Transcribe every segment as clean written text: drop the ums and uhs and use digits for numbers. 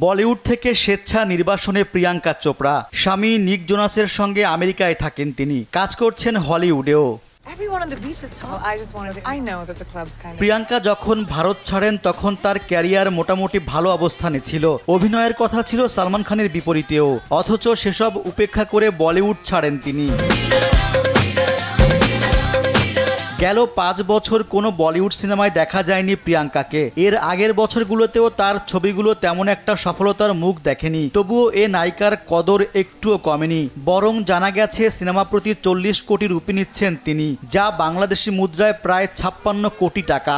বলিউড থেকে স্বেচ্ছা নির্বাসনে প্রিয়াঙ্কা চোপড়া। স্বামী নিক জোনাসের সঙ্গে আমেরিকায় থাকেন তিনি, কাজ করছেন হলিউডেও। প্রিয়াঙ্কা যখন ভারত ছাড়েন তখন তার ক্যারিয়ার মোটামুটি ভালো অবস্থানে ছিল। অভিনয়ের কথা ছিল সালমান খানের বিপরীতেও, অথচ সেসব উপেক্ষা করে বলিউড ছাড়েন তিনি। গেল 5 বছর কোনো বলিউড সিনেমায় দেখা যায়নি প্রিয়াঙ্কাকে। এর আগের বছরগুলোতেও তার ছবিগুলো তেমন একটা সফলতার মুখ দেখেনি। তবুও এ নায়িকার কদর একটুও কমেনি, বরং জানা গেছে সিনেমা প্রতি 40 কোটি রুপি নিচ্ছেন তিনি, যা বাংলাদেশি মুদ্রায় প্রায় 56 কোটি টাকা।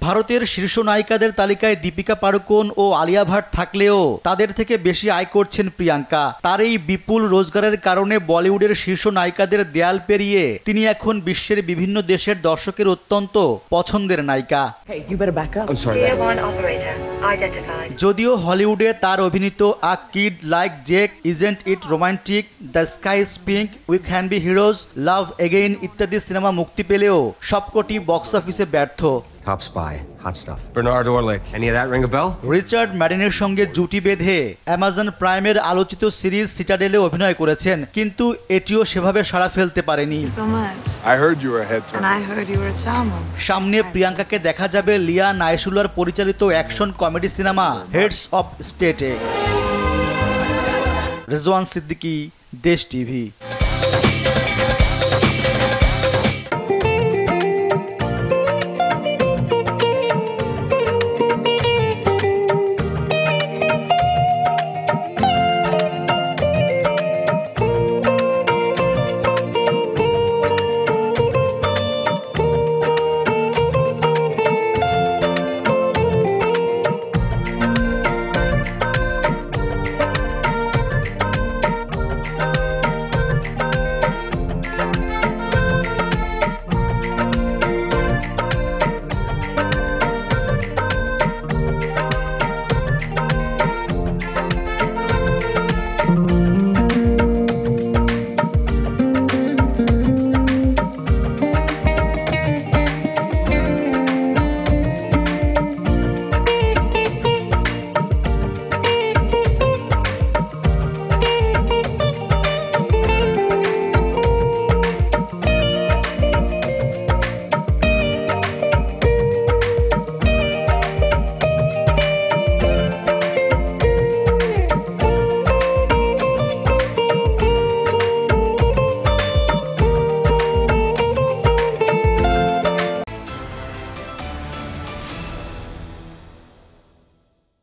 ভারতের শীর্ষ নায়িকাদের তালিকায় দীপিকা পাড়ুকোন ও আলিয়া ভাট থাকলেও তাদের থেকে বেশি আয় করছেন প্রিয়াঙ্কা। তার এই বিপুল রোজগারের কারণে বলিউডের শীর্ষ নায়িকাদের দেয়াল পেরিয়ে তিনি এখন বিশ্বের বিভিন্ন দেশের দর্শকের অত্যন্ত পছন্দের নায়িকা। যদিও হলিউডে তার অভিনীত a kid like Jake, isn't it romantic, the sky is pink, we can be heroes, love again ইত্যাদি সিনেমা মুক্তি পেলেও সবকটি বক্স অফিসে ব্যর্থ। Top Spy, hot stuff. Bernard Orlick, any of that ring a bell? Richard ম্যাডেনের সঙ্গে জুটি বেঁধে অ্যামাজন প্রাইমের আলোচিত সিরিজ সিটাডেলে অভিনয় করেছেন, কিন্তু এটিও সেভাবে সাড়া ফেলতে পারেনি। সামনে প্রিয়াঙ্কাকে দেখা যাবে লিয়া নাইসুলার পরিচালিত action comedy cinema heads of স্টেটে। রিজওয়ান সিদ্দিকী, দেশ টিভি।